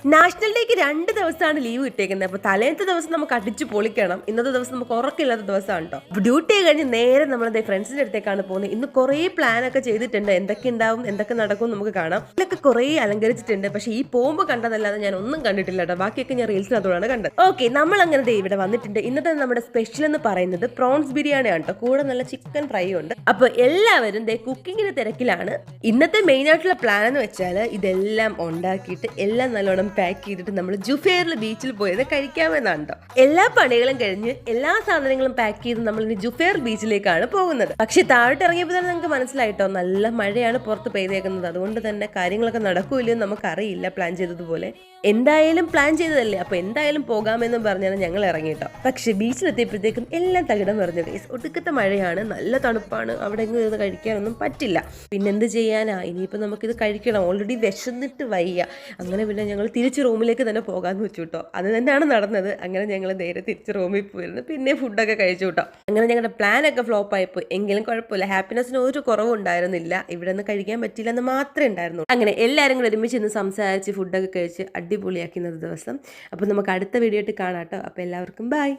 National ഡേക്ക് 2 ദിവസമാണ് leave കിട്ടിയേക്കുന്നത്. അപ്പോൾ തലേന്നത്തെ ദിവസം നമുക്ക് അടിച്ചു പൊളിക്കണം. ഇന്നത്തെ ദിവസം നമുക്ക് ഉറക്കമില്ലാത്ത ദിവസമാണ് കേട്ടോ. അപ്പോൾ ഡ്യൂട്ടി കഴിഞ്ഞ് നേരെ നമ്മളെ ഫ്രണ്ട്സിന്റെ അടുത്തേക്കാണ് പോകുന്നത്. ഇന്ന് കുറേ പ്ലാൻ ഒക്കെ ചെയ്തിട്ടുണ്ട്. എന്തൊക്കെ ഉണ്ടാവും, എന്തൊക്കെ നടക്കും നമുക്ക് കാണാം. ഇതിലൊക്കെ കുറേ അലങ്കരിച്ചിട്ടുണ്ട്. പക്ഷേ ഈ പോകുമ്പോൾ കണ്ടതല്ലാതെ ഞാൻ ഒന്നും കണ്ടിട്ടില്ല കേട്ടോ. ബാക്കിയൊക്കെ ഞാൻ റീൽസിനകത്തോടാണ് കണ്ടത്. ഓക്കെ, നമ്മൾ അങ്ങനെ ഇവിടെ വന്നിട്ടുണ്ട്. ഇന്നത്തെ നമ്മുടെ സ്പെഷ്യൽ എന്ന് പറയുന്നത് പ്രോൺസ് ബിരിയാണി ആണ് കേട്ടോ. കൂടെ നല്ല ചിക്കൻ ഫ്രൈ ഉണ്ട്. അപ്പോൾ എല്ലാവരും കുക്കിങ്ങിന്റെ തിരക്കിലാണ്. ഇന്നത്തെ മെയിൻ ആയിട്ടുള്ള പ്ലാൻ എന്ന് വെച്ചാൽ ഇതെല്ലാം ഉണ്ടാക്കിയിട്ട് എല്ലാം നല്ലോണം പാക്ക് ചെയ്തിട്ട് നമ്മൾ ജുഫേറിൽ ബീച്ചിൽ പോയത് കഴിക്കാമെന്നാണ് കേട്ടോ. എല്ലാ പണികളും കഴിഞ്ഞ് എല്ലാ സാധനങ്ങളും പാക്ക് ചെയ്ത് നമ്മൾ ഇനി ജുഫേർ ബീച്ചിലേക്കാണ് പോകുന്നത്. പക്ഷെ താഴോട്ട് ഇറങ്ങിയപ്പോൾ തന്നെ നമുക്ക് മനസ്സിലായിട്ടോ, നല്ല മഴയാണ് പുറത്ത് പെയ്തേക്കുന്നത്. അതുകൊണ്ട് തന്നെ കാര്യങ്ങളൊക്കെ നടക്കൂല്ലോ നമുക്കറിയില്ല. പ്ലാൻ ചെയ്തതുപോലെ എന്തായാലും പ്ലാൻ ചെയ്തതല്ലേ, അപ്പൊ എന്തായാലും പോകാമെന്ന് പറഞ്ഞാണ് ഞങ്ങൾ ഇറങ്ങിയിട്ടോ. പക്ഷെ ബീച്ചിലെത്തിയപ്പോഴത്തേക്കും എല്ലാം തകിടം മറിഞ്ഞു. ഒടുക്കത്തെ മഴയാണ്, നല്ല തണുപ്പാണ്. അവിടെ എങ്ങും ഇരുന്ന് കഴിക്കാനൊന്നും പറ്റില്ല. പിന്നെന്ത് ചെയ്യാനാ, ഇനിയിപ്പോൾ നമുക്കിത് കഴിക്കണം. ഓൾറെഡി വിശന്നിട്ട് വയ്യ. അങ്ങനെ പിന്നെ ഞങ്ങൾ തിരിച്ച് റൂമിലേക്ക് തന്നെ പോകാമെന്ന് വെച്ചു കേട്ടോ. അത് തന്നെയാണ് നടന്നത്. അങ്ങനെ ഞങ്ങൾ നേരെ തിരിച്ച് റൂമിൽ പോയിരുന്നു. പിന്നെ ഫുഡൊക്കെ കഴിച്ചു കേട്ടോ. അങ്ങനെ ഞങ്ങളുടെ പ്ലാനൊക്കെ ഫ്ലോപ്പ് ആയിപ്പോയി. എങ്കിലും കുഴപ്പമില്ല, ഹാപ്പിനെസ്സിന് ഒരു കുറവും ഉണ്ടായിരുന്നില്ല. ഇവിടെ നിന്ന് കഴിക്കാൻ പറ്റില്ല എന്ന് മാത്രമേ ഉണ്ടായിരുന്നുള്ളൂ. അങ്ങനെ എല്ലാവരും കൂടെ ഒരുമിച്ച് ഇന്ന് സംസാരിച്ച് ഫുഡൊക്കെ കഴിച്ച് അടിപൊളിയാക്കുന്നത് ദിവസം. അപ്പോൾ നമുക്ക് അടുത്ത വീഡിയോ ആയിട്ട് കാണാം കേട്ടോ. അപ്പോൾ എല്ലാവർക്കും ബൈ.